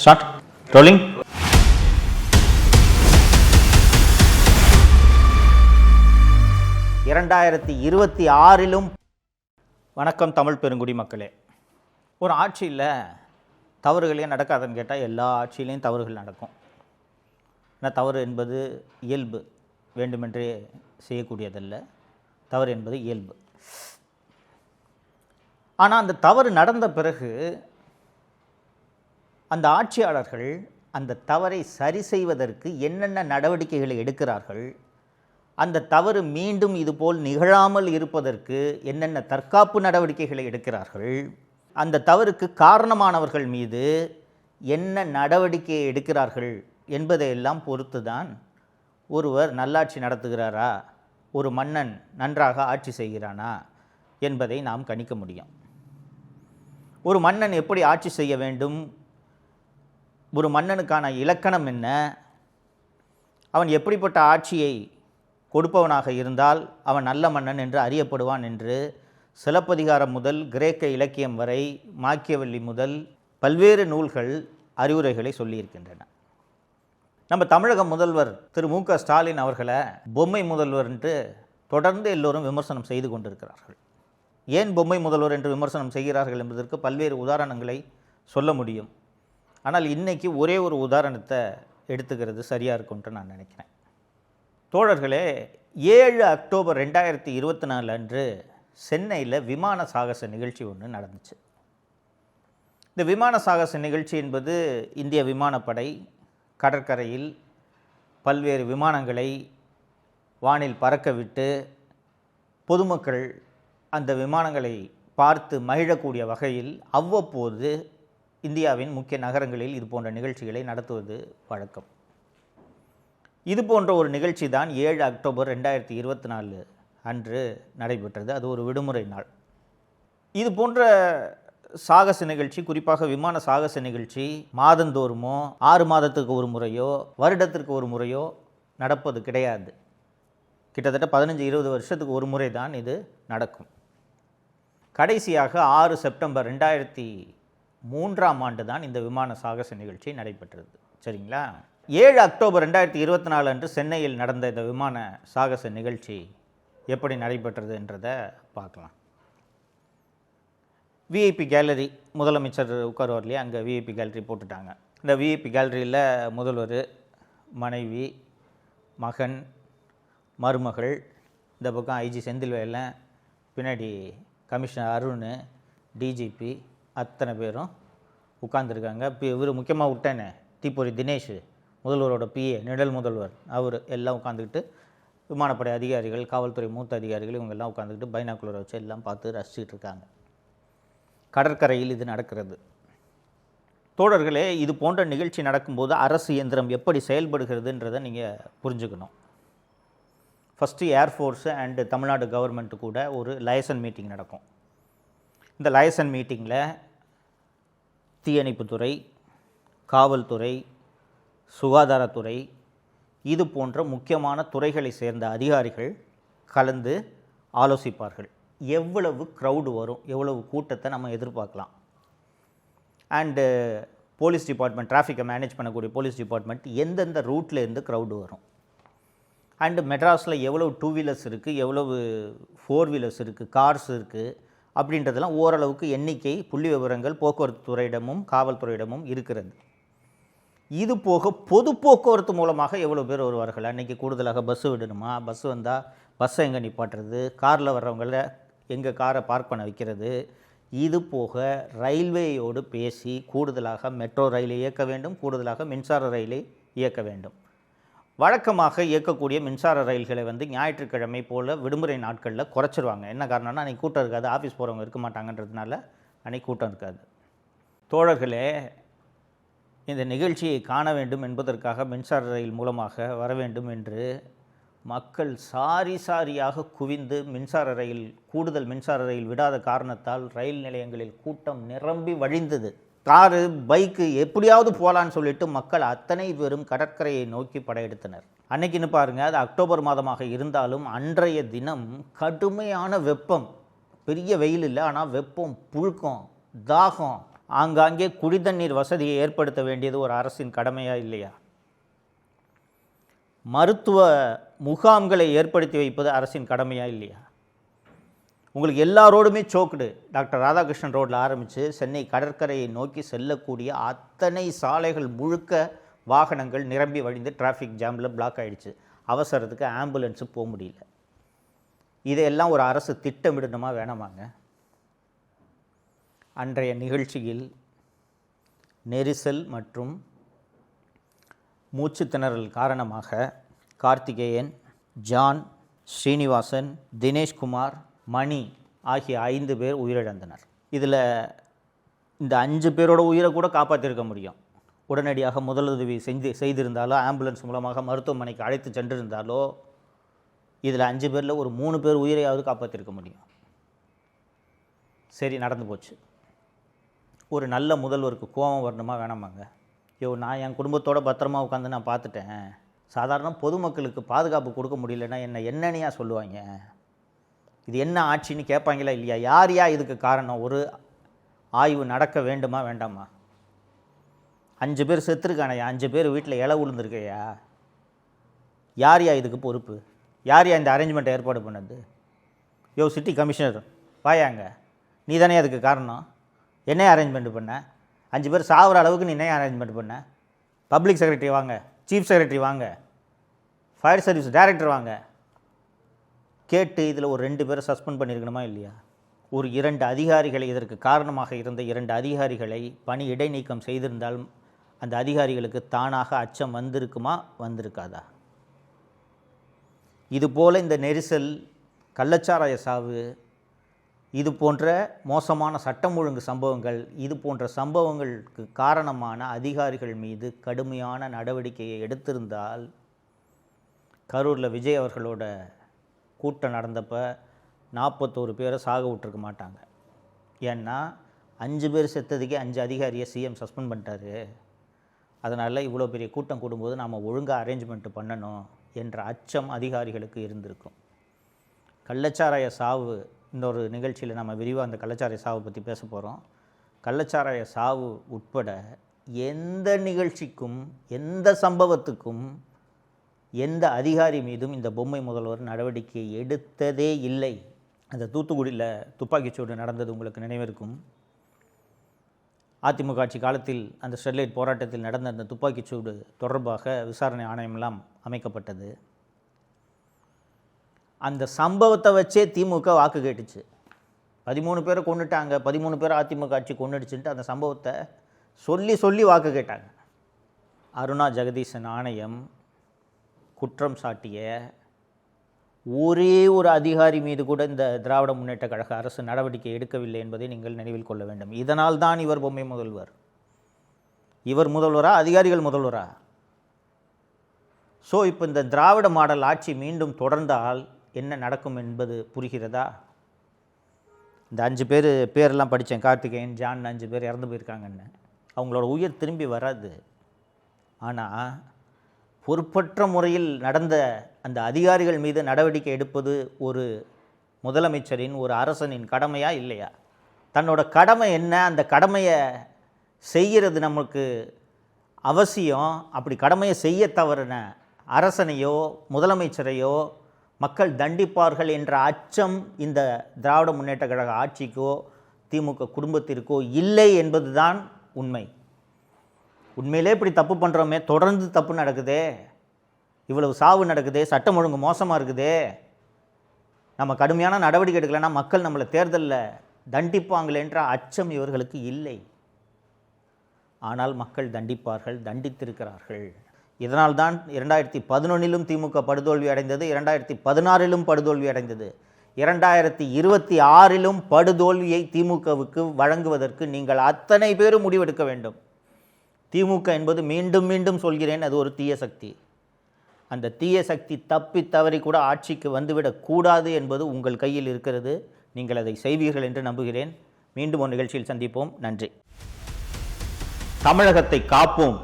Start rolling. வணக்கம் தமிழ் பெருங்குடி மக்களே. ஒரு ஆட்சியில் தவறுகளே நடக்காதுன்னு கேட்டால் எல்லா ஆட்சியிலையும் தவறுகள் நடக்கும். ஏன்னா தவறு என்பது இயல்பு, வேண்டுமென்றே செய்யக்கூடியதல்ல. தவறு என்பது இயல்பு. ஆனால் அந்த தவறு நடந்த பிறகு அந்த ஆட்சியாளர்கள் அந்த தவறை சரி செய்வதற்கு என்னென்ன நடவடிக்கைகளை எடுக்கிறார்கள், அந்த தவறு மீண்டும் இதுபோல் நிகழாமல் இருப்பதற்கு என்னென்ன தற்காப்பு நடவடிக்கைகளை எடுக்கிறார்கள், அந்த தவறுக்கு காரணமானவர்கள் மீது என்ன நடவடிக்கையை எடுக்கிறார்கள் என்பதையெல்லாம் பொறுத்து தான் ஒருவர் நல்லாட்சி நடத்துகிறாரா, ஒரு மன்னன் நன்றாக ஆட்சி செய்கிறானா என்பதை நாம் கணிக்க முடியும். ஒரு மன்னன் எப்படி ஆட்சி செய்ய வேண்டும், ஒரு மன்னனுக்கான இலக்கணம் என்ன, அவன் எப்படிப்பட்ட ஆட்சியை கொடுப்பவனாக இருந்தால் அவன் நல்ல மன்னன் என்று அறியப்படுவான் என்று சிலப்பதிகாரம் முதல் கிரேக்க இலக்கியம் வரை மாக்கியவெல்லி முதல் பல்வேறு நூல்கள் அறிவுரைகளை சொல்லியிருக்கின்றன. நம்ம தமிழக முதல்வர் திரு மு.க. ஸ்டாலின் அவர்களை பொம்மை முதல்வர் என்று தொடர்ந்து எல்லோரும் விமர்சனம் செய்து கொண்டிருக்கிறார்கள். ஏன் பொம்மை முதல்வர் என்று விமர்சனம் செய்கிறார்கள் என்பதற்கு பல்வேறு உதாரணங்களை சொல்ல முடியும். ஆனால் இன்றைக்கி ஒரே ஒரு உதாரணத்தை எடுத்துக்கிறது சரியாக இருக்கும்ன்ட்டு நான் நினைக்கிறேன். தோழர்களே, 7 அக்டோபர் 2024 அன்று சென்னையில் விமான சாகச நிகழ்ச்சி ஒன்று நடந்துச்சு. இந்த விமான சாகச நிகழ்ச்சி என்பது இந்திய விமானப்படை கடற்கரையில் பல்வேறு விமானங்களை வானில் பறக்க விட்டு பொதுமக்கள் அந்த விமானங்களை பார்த்து மகிழக்கூடிய வகையில் அவ்வப்போது இந்தியாவின் முக்கிய நகரங்களில் இது போன்ற நிகழ்ச்சிகளை நடத்துவது வழக்கம். இது போன்ற ஒரு நிகழ்ச்சி தான் 7 அக்டோபர் 2024 அன்று நடைபெற்றது. அது ஒரு விடுமுறை நாள். இது போன்ற சாகச நிகழ்ச்சி, குறிப்பாக விமான சாகச நிகழ்ச்சி மாதந்தோறுமோ 6 மாதத்துக்கு ஒரு முறையோ வருடத்திற்கு ஒரு முறையோ நடப்பது கிடையாது. கிட்டத்தட்ட 15-20 வருஷத்துக்கு ஒரு முறை தான் இது நடக்கும். கடைசியாக 6 செப்டம்பர் 2003ஆம் ஆண்டு தான் இந்த விமான சாகச நிகழ்ச்சி நடைபெற்றது. சரிங்களா? 7 அக்டோபர் 2024 அன்று சென்னையில் நடந்த இந்த விமான சாகச நிகழ்ச்சி எப்படி நடைபெற்றது என்றதை பார்க்கலாம். விஐபி கேலரி, முதலமைச்சர் உட்காருவார் இல்லையா, அங்கே விஐபி கேலரி போட்டுட்டாங்க. இந்த விஐபி கேலரியில் முதல்வர், மனைவி, மகன், மருமகள், இந்த பக்கம் ஐஜி செந்தில்வேலன், பின்னாடி கமிஷனர் அருண், டிஜிபி, அத்தனை பேரும் உட்கார்ந்துருக்காங்க. இப்போ இவர் முக்கியமாக விட்டேனே, தீப்பொறி தினேஷ், முதல்வரோட பிஏ, நிழல் முதல்வர், அவர் எல்லாம் உட்காந்துக்கிட்டு, விமானப்படை அதிகாரிகள், காவல்துறை மூத்த அதிகாரிகள், இவங்கெல்லாம் உட்காந்துக்கிட்டு பைனாக்குலரை வச்சு எல்லாம் பார்த்து ரசிச்சுட்டு இருக்காங்க. கடற்கரையில் இது நடக்கிறது. தோழர்களே, இது போன்ற நிகழ்ச்சி நடக்கும்போது அரசு இயந்திரம் எப்படி செயல்படுகிறதுன்றதை நீங்கள் புரிஞ்சுக்கணும். First air force and Tamil Nadu government கூட ஒரு லைசன் மீட்டிங் நடக்கும். இந்த லைசன் மீட்டிங்கில் தீயணைப்புத்துறை, காவல்துறை, சுகாதாரத்துறை, இது போன்ற முக்கியமான துறைகளை சேர்ந்த அதிகாரிகள் கலந்து ஆலோசிப்பார்கள். எவ்வளவு க்ரௌடு வரும், எவ்வளவு கூட்டத்தை நம்ம எதிர்பார்க்கலாம், அண்டு போலீஸ் டிபார்ட்மெண்ட், டிராஃபிக்கை மேனேஜ் பண்ணக்கூடிய போலீஸ் டிபார்ட்மெண்ட் எந்தெந்த ரூட்டில் இருந்து க்ரௌடு வரும், அண்டு மெட்ராஸில் எவ்வளவு 2 வீலர்ஸ் இருக்குது, எவ்வளவு 4 வீலர்ஸ் இருக்குது, கார்ஸ் இருக்குது, அப்படின்றதெல்லாம் ஓரளவுக்கு எண்ணிக்கை புள்ளி விவரங்கள் போக்குவரத்து துறையிடமும் காவல்துறையிடமும் இருக்கிறது. இது போக பொது போக்குவரத்து மூலமாக எவ்வளோ பேர் வருவார்கள், அன்றைக்கி கூடுதலாக பஸ்ஸு விடணுமா, பஸ்ஸு வந்தால் பஸ்ஸை எங்கே நிப்பாட்டுறது, காரில் வர்றவங்கள எங்கே காரை பார்க் பண்ண வைக்கிறது, இது போக ரயில்வேயோடு பேசி கூடுதலாக மெட்ரோ ரயிலை இயக்க வேண்டும், கூடுதலாக மின்சார ரயிலை இயக்க வேண்டும். வழக்கமாக இயக்கக்கூடிய மின்சார ரயில்களை ஞாயிற்றுக்கிழமை போல் விடுமுறை நாட்களில் குறைச்சிருவாங்க. என்ன காரணம்னா அன்றைக்கி கூட்டம் இருக்காது, ஆஃபீஸ் போகிறவங்க இருக்க மாட்டாங்கன்றதுனால அன்றைக்கி கூட்டம் இருக்காது. தோழர்களே, இந்த நிகழ்ச்சியை காண வேண்டும் என்பதற்காக மின்சார ரயில் மூலமாக வர வேண்டும் என்று மக்கள் சாரியாக குவிந்து கூடுதல் மின்சார ரயில் விடாத காரணத்தால் ரயில் நிலையங்களில் கூட்டம் நிரம்பி வழிந்தது. காரு, பைக்கு எப்படியாவது போகலான்னு சொல்லிட்டு மக்கள் அத்தனை பேரும் கடற்கரையை நோக்கி படையெடுத்தனர். அன்னைக்குன்னு பாருங்கள், அது அக்டோபர் மாதமாக இருந்தாலும் அன்றைய தினம் கடுமையான வெப்பம், பெரிய வெயில் இல்லை, ஆனால் வெப்பம், புழுக்கம், தாகம், ஆங்காங்கே குடிதண்ணீர் வசதியை ஏற்படுத்த வேண்டியது ஒரு அரசின் கடமையா இல்லையா? மருத்துவ முகாம்களை ஏற்படுத்தி வைப்பது அரசின் கடமையா இல்லையா? உங்களுக்கு எல்லாரோடுமே சோக்குடு. டாக்டர் ராதாகிருஷ்ணன் ரோட்டில் ஆரம்பித்து சென்னை கடற்கரையை நோக்கி செல்லக்கூடிய அத்தனை சாலைகள் முழுக்க வாகனங்கள் நிரம்பி வழிந்து டிராஃபிக் ஜாமில் பிளாக் ஆகிடுச்சு. அவசரத்துக்கு ஆம்புலன்ஸு போக முடியல. இதையெல்லாம் ஒரு அரசு திட்டமிடணுமா வேணாமாங்க? அன்றைய நிகழ்ச்சியில் நெரிசல் மற்றும் மூச்சு திணறல் காரணமாக கார்த்திகேயன், ஜான், ஸ்ரீனிவாசன், தினேஷ்குமார், மணி ஆகிய 5 பேர் உயிரிழந்தனர். இதில் இந்த 5 பேரோட உயிரை கூட காப்பாற்றிருக்க முடியும். உடனடியாக முதலுதவி செய்திருந்தாலோ, ஆம்புலன்ஸ் மூலமாக மருத்துவமனைக்கு அழைத்து சென்றிருந்தாலோ, இதில் 5 பேரில் ஒரு 3 பேர் உயிரையாவது காப்பாற்றிருக்க முடியும். சரி, நடந்து போச்சு. ஒரு நல்ல முதல்வருக்கு கோபம் வரணுமா வேணாமாங்க? நான் என் குடும்பத்தோட பத்திரமா உட்காந்து நான் பார்த்துட்டேன். சாதாரண பொதுமக்களுக்கு பாதுகாப்பு கொடுக்க முடியலன்னா என்னையா சொல்லுவாங்க? இது என்ன ஆட்சின்னு கேட்பாங்களா இல்லையா? யார் இதுக்கு காரணம்? ஒரு ஆய்வு நடக்க வேண்டுமா வேண்டாமா? 5 பேர் செத்துருக்கானையா, 5 பேர் வீட்டில் இலை விழுந்துருக்கையா? யார் இதுக்கு பொறுப்பு? யார் இந்த அரேஞ்ச்மெண்ட்டை ஏற்பாடு பண்ணது? சிட்டி கமிஷனர் வாயாங்க, நீ தானே அதுக்கு காரணம். என்ன அரேஞ்ச்மெண்ட் பண்ண? 5 பேர் சாகிற அளவுக்கு நீ என்ன அரேஞ்ச்மெண்ட் பண்ண? பப்ளிக் செக்ரட்டரி வாங்க, சீஃப் செக்ரட்டரி வாங்க, ஃபயர் சர்வீஸ் டைரக்டர் வாங்க, கேட்டு இதில் ஒரு 2 பேரை சஸ்பெண்ட் பண்ணியிருக்கணுமா இல்லையா? ஒரு 2 அதிகாரிகளை, இதற்கு காரணமாக இருந்த 2 அதிகாரிகளை பணி இடைநீக்கம் செய்திருந்தால் அந்த அதிகாரிகளுக்கு தானாக அச்சம் வந்திருக்குமா வந்திருக்காதா? இதுபோல் இந்த நெரிசல், கள்ளச்சாராய சாவு, இது போன்ற மோசமான சட்டம் ஒழுங்கு சம்பவங்கள், இது போன்ற சம்பவங்களுக்கு காரணமான அதிகாரிகள் மீது கடுமையான நடவடிக்கையை எடுத்திருந்தால் கரூரில் விஜய் அவர்களோட கூட்டம் நடந்தப்போ 41 பேரை சாக விட்டுருக்க மாட்டாங்க. ஏன்னா 5 பேர் செத்ததுக்கே 5 அதிகாரியை சிஎம் சஸ்பெண்ட் பண்ணிட்டாரு. அதனால் இவ்வளோ பெரிய கூட்டம் கூடும்போது நாம் ஒழுங்காக அரேஞ்ச்மெண்ட்டு பண்ணணும் என்ற அச்சம் அதிகாரிகளுக்கு இருந்திருக்கும். கள்ளச்சாராய சாவு, இந்த ஒரு நிகழ்ச்சியில் நம்ம விரிவாக அந்த கள்ளச்சாராய சாவை பற்றி பேச போகிறோம். கள்ளச்சாராய சாவு உட்பட எந்த நிகழ்ச்சிக்கும், எந்த சம்பவத்துக்கும், எந்த அதிகாரி மீதும் இந்த பொம்மை முதல்வர் நடவடிக்கை எடுத்ததே இல்லை. அந்த தூத்துக்குடியில் துப்பாக்கிச்சூடு நடந்தது உங்களுக்கு நினைவிருக்கும். அதிமுக ஆட்சி காலத்தில் அந்த ஸ்டெர்லைட் போராட்டத்தில் நடந்த அந்த துப்பாக்கிச்சூடு தொடர்பாக விசாரணை ஆணையமெல்லாம் அமைக்கப்பட்டது. அந்த சம்பவத்தை வச்சே திமுக வாக்கு கேட்டுச்சு. 13 பேரை கொண்டுட்டாங்க, 13 பேரை அதிமுக ஆட்சி கொண்டுடுச்சுன்ட்டு அந்த சம்பவத்தை சொல்லி வாக்கு கேட்டாங்க. அருணா ஜெகதீசன் ஆணையம் குற்றம் சாட்டிய ஒரே ஒரு அதிகாரி மீது கூட இந்த திராவிட முன்னேற்ற கழக அரசு நடவடிக்கை எடுக்கவில்லை என்பதை நீங்கள் நினைவில் கொள்ள வேண்டும். இதனால் தான் இவர் பொம்மை முதல்வர். இவர் முதல்வரா, அதிகாரிகள் முதல்வரா? ஸோ இப்போ இந்த திராவிட மாடல் ஆட்சி மீண்டும் தொடர்ந்தால் என்ன நடக்கும் என்பது புரிகிறதா? இந்த 5 பேர் பேரெல்லாம் படித்தேன், கார்த்திகேயன், ஜான், 5 பேர் இறந்து போயிருக்காங்கன்னு. அவங்களோட உயிர் திரும்பி வராது. ஆனால் பொறுப்பற்ற முறையில் நடந்த அந்த அதிகாரிகள் மீது நடவடிக்கை எடுப்பது ஒரு முதலமைச்சரின், ஒரு அரசனின் கடமையா இல்லையா? தன்னோட கடமை என்ன, அந்த கடமையை செய்கிறது நமக்கு அவசியம். அப்படி கடமையை செய்ய தவறின அரசனையோ முதலமைச்சரையோ மக்கள் தண்டிப்பார்கள் என்ற அச்சம் இந்த திராவிட முன்னேற்ற கழக ஆட்சிக்கோ திமுக குடும்பத்திற்கோ இல்லை என்பதுதான் உண்மை. உண்மையிலே இப்படி தப்பு பண்ணுறோமே, தொடர்ந்து தப்பு நடக்குதே, இவ்வளவு சாவு நடக்குதே, சட்டம் ஒழுங்கு மோசமாக இருக்குதே, நம்ம கடுமையான நடவடிக்கை எடுக்கலைன்னா மக்கள் நம்மளை தேர்தலில் தண்டிப்பாங்களேன்ற அச்சம் இவர்களுக்கு இல்லை. ஆனால் மக்கள் தண்டிப்பார்கள், தண்டித்திருக்கிறார்கள். இதனால்தான் 2011 திமுக படுதோல்வி அடைந்தது, 2016 படுதோல்வி அடைந்தது, 2026 படுதோல்வியை திமுகவுக்கு வழங்குவதற்கு நீங்கள் அத்தனை பேரும் முடிவெடுக்க வேண்டும். திமுக என்பது மீண்டும் மீண்டும் சொல்கிறேன், அது ஒரு தீய சக்தி. அந்த தீய சக்தி தப்பி தவறி கூட ஆட்சிக்கு வந்துவிடக்கூடாது என்பது உங்கள் கையில் இருக்கிறது. நீங்கள் அதை செய்வீர்கள் என்று நம்புகிறேன். மீண்டும் ஒரு நிகழ்ச்சியில் சந்திப்போம். நன்றி. தமிழகத்தை காப்போம்.